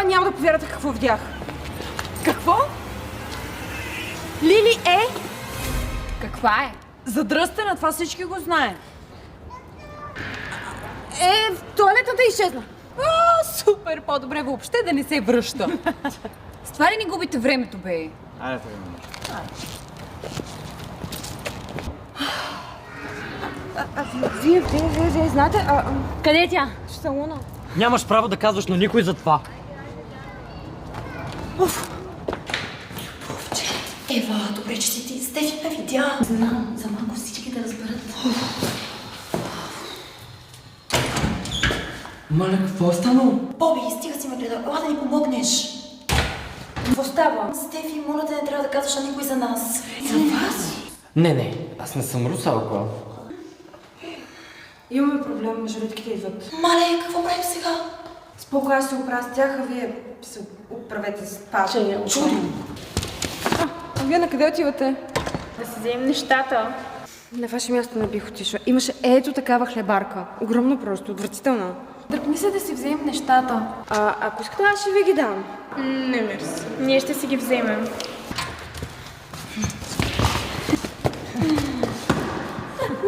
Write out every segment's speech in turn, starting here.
няма да повярвате какво видях. Какво? Лили е... Каква е? Задръстена, това всички го знаем. В туалетната изчезна. О, супер! По-добре въобще да не се връща. С това ли ни губите времето, бе? Айде, така. Вие знаете... Къде е тя? В салона. Нямаш право да казваш на никой за това. Ева, добре, че си ти. Стефи ме видя. Знам, за малко всички да разберат. Маля, какво е станало? Боби, стига си ме гледа. Ела да ни помогнеш. Какво става? Стефи, моля те, не трябва да казваш на никой за нас. За вас? Не, аз не съм русалка. Имаме проблем, мъжовитките идват. Мале, какво правим сега? Спокойно, аз се оправя с тях, а вие се оправете с това. Чудо. А вие на къде отивате? Да си вземем нещата. На ваше място не бих отишла. Имаше ето такава хлебарка. Огромна просто, отвратителна. Дръпни се да си вземем нещата. Ако искате, аз ще ви ги дам. Не, мерси. Ние ще си ги вземем.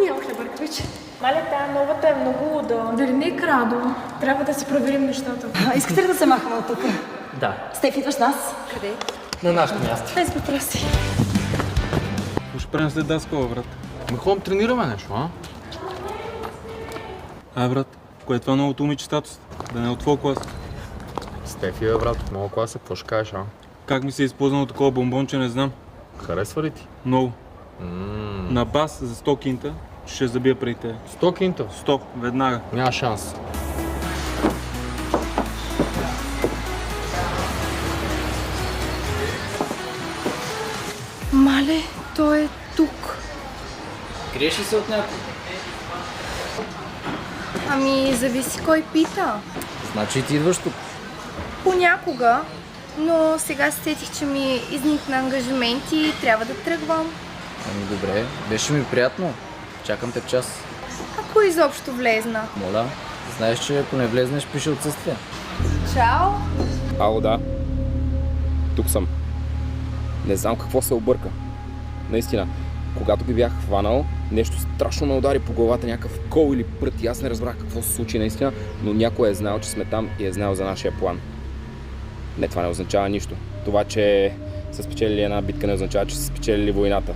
Няма хлебарка вече. Маля, тая новата е много луда. Дали не е крадо? Трябва да си проверим нещата. Искате ли да се махаме от тук? Да, Стефи, идваш с нас? Къде? на нашето място. Без въпроси. Какво ще правим след даскала, брат? Ме ходим тренираме нещо, а? Брат, кое е това новото момиче статус? Да не е от твой клас. Стефи, бе, брат, от моя класа, какво ще кажеш, а? Как ми се е използвано такова бомбонче, не знам. Харесва ли ти? Много. На бас за 100 кинта ще забия преди те. 100 кинта? 100, веднага. Няма шанс. Мале, той е тук. Криеш ли се от някой? Ами, зависи кой пита. Значи и ти идваш тук. Понякога, но сега се сетих, че ми изникна ангажимент и трябва да тръгвам. Ами добре, беше ми приятно. Чакам те в час. Ако изобщо влезна. Моля, знаеш, че ако не влезнеш, пише отсъствие. Чао! Ало, да. Тук съм. Не знам какво се обърка. Наистина, когато ги бях хванал, нещо страшно ме удари по главата, някакъв кол или прът и аз не разбрах какво се случи наистина, но някой е знал, че сме там и е знал за нашия план. Не, това не означава нищо. Това, че са спечелили една битка, не означава, че са спечелили войната.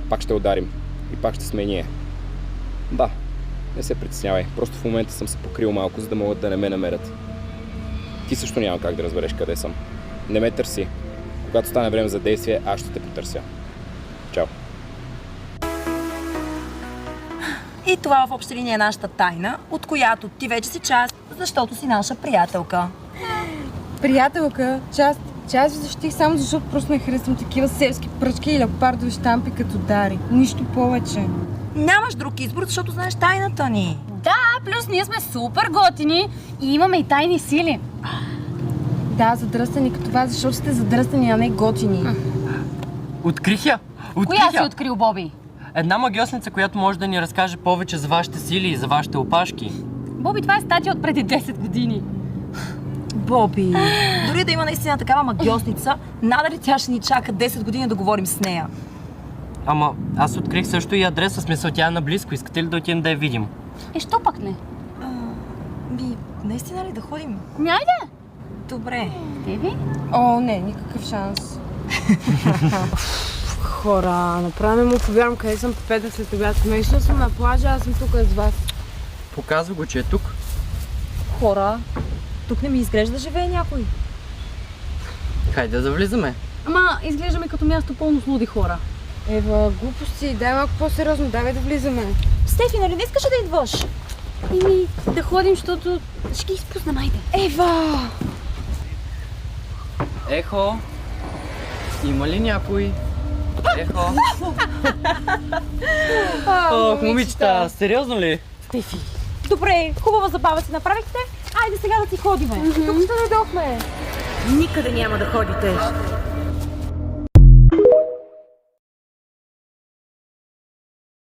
Пак ще ударим и пак ще сме ние. Да, не се притеснявай. Просто в момента съм се покрил малко, за да могат да не ме намерят. Ти също няма как да разбереш къде съм. Не ме търси. Когато стане време за действие, аз ще те потърся. Чао. И това в обща линия е нашата тайна, от която ти вече си част, защото си наша приятелка. Приятелка, част ви защитих само защото просто не харесвам такива селски пръчки и леопардови щампи като Дари. Нищо повече. Нямаш друг избор, защото знаеш тайната ни. Да, плюс ние сме супер готини и имаме и тайни сили. Да, задръстани като вас, защото сте задръстани, а не готини. Открих я! Коя си открил, Боби? Една магиосница, която може да ни разкаже повече за вашите сили и за вашите опашки. Боби, това е статия от преди 10 години. Боби. Дори да има наистина такава магиосница, надали тя ще ни чака 10 години да говорим с нея. Ама аз открих също и адреса, смисъл тя е наблизко. Искате ли да отидем да я видим? Що пък не? Наистина ли да ходим? Айде! Добре. Деви? О, не, никакъв шанс. Хора, направо му повярвам къде съм по 5 след обяд. Наистина съм на плажа, аз съм тук с вас. Показва го, че е тук. Хора, тук не ми изглежда да живее някой. Хайде да влизаме. Ама изглеждаме като място пълно с луди хора. Ева, глупости, дай малко по-сериозно, давай да влизаме. Стефи, нали не искаш да идваш? Да ходим, защото ще ги изпуснем, айде. Ева! Ехо! Има ли някой? Ехо! Ох, момичета, сериозно ли? Стефи. Добре, хубава забава си направихте. Айде сега да си ходиме. Тук ще дойдохме. Никъде няма да ходите.